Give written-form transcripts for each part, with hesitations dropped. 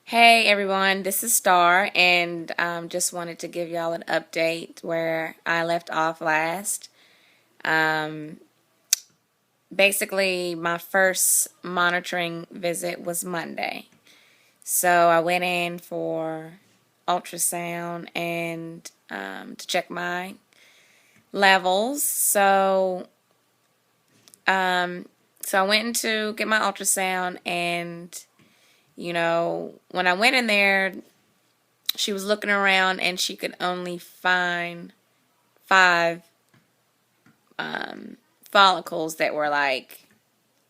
Hey everyone, this is Star, and just wanted to give y'all an update where I left off last. Um, Basically, my first monitoring visit was Monday. So I went in for ultrasound and to check my levels. Um, so I went in to get my ultrasound, and when I went in there, she was looking around and she could only find five follicles that were like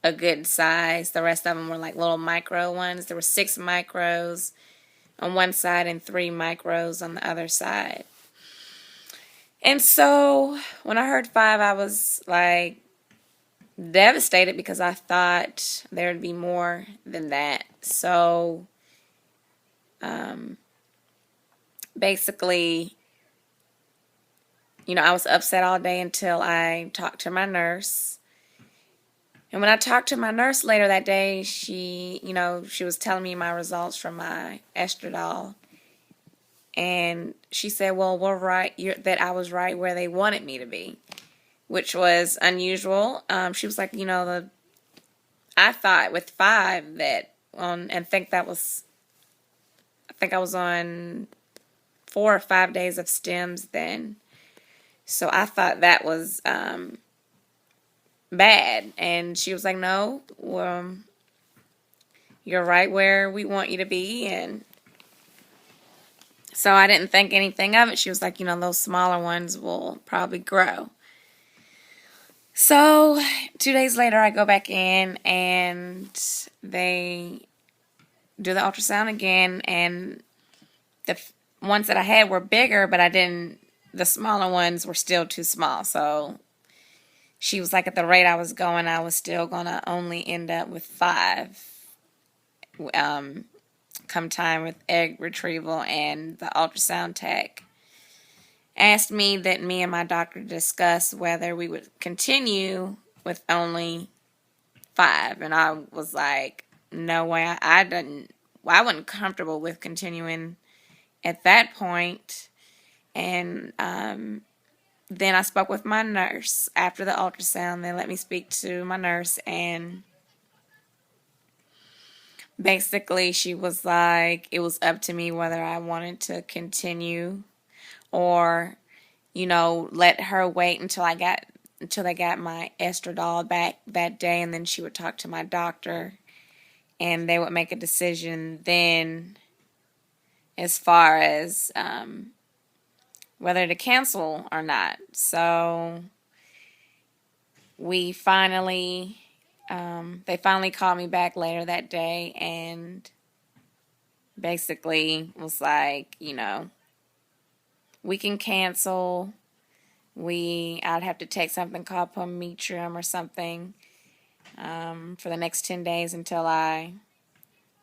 a good size. The rest of them were like little micro ones. There were 6 micros on one side and 3 micros on the other side. And so when I heard five, I was like devastated because I thought there'd be more than that. So basically, I was upset all day until I talked to my nurse. And when I talked to my nurse later that day, she was telling me my results from my estradiol. And she said, well, we're right, that I was right where they wanted me to be, which was unusual. She was like, I thought with five I think I was on 4 or 5 days of stems then. So I thought that was bad. And she was like, no, you're right where we want you to be. And so I didn't think anything of it. She was like, those smaller ones will probably grow. So 2 days later, I go back in and they do the ultrasound again. And the ones that I had were bigger, but the smaller ones were still too small. So she was like, at the rate I was going, I was still going to only end up with 5 come time with egg retrieval. And the ultrasound tech asked me that me and my doctor discuss whether we would continue with only 5. And I was like, no way. I wasn't comfortable with continuing at that point. And then I spoke with my nurse after the ultrasound. They let me speak to my nurse, and basically she was like, it was up to me whether I wanted to continue or, let her wait until they got my estradiol back that day, and then she would talk to my doctor and they would make a decision then as far as whether to cancel or not. So they finally called me back later that day and basically was like, we can cancel. I'd have to take something called prometrium or something for the next 10 days until I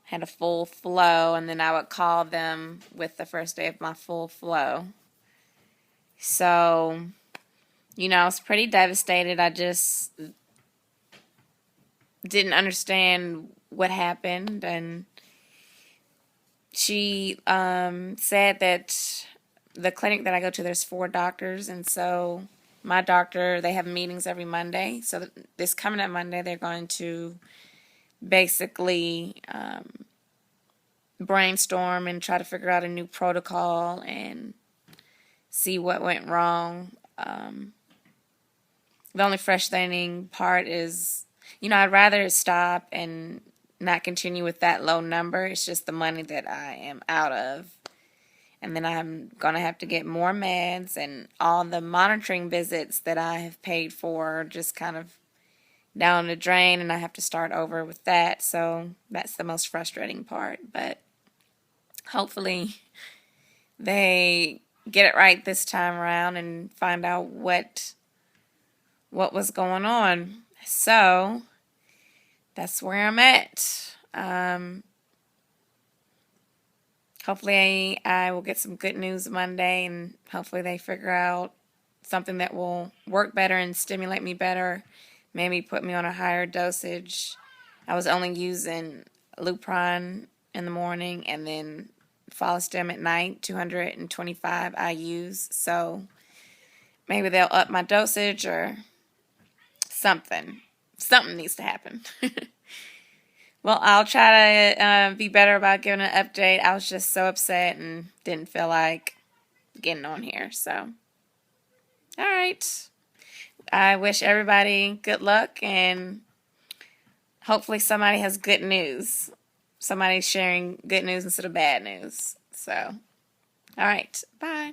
had a full flow, and then I would call them with the first day of my full flow. So, I was pretty devastated. I just didn't understand what happened, and she said that the clinic that I go to, there's 4 doctors, and so my doctor, they have meetings every Monday. So this coming up Monday, they're going to basically brainstorm and try to figure out a new protocol and see what went wrong. The only frustrating part is, I'd rather stop and not continue with that low number. It's just the money that I am out of. And then I'm going to have to get more meds, and all the monitoring visits that I have paid for are just kind of down the drain, and I have to start over with that. So that's the most frustrating part. But hopefully they get it right this time around and find out what was going on. So that's where I'm at. Hopefully I will get some good news Monday, and hopefully they figure out something that will work better and stimulate me better. Maybe put me on a higher dosage. I was only using Lupron in the morning, and then follistim at night, 225 IUs. So maybe they'll up my dosage or something. Something needs to happen. Well, I'll try to be better about giving an update. I was just so upset and didn't feel like getting on here. So, all right. I wish everybody good luck, and hopefully somebody has good news. Somebody's sharing good news instead of bad news. So, all right. Bye.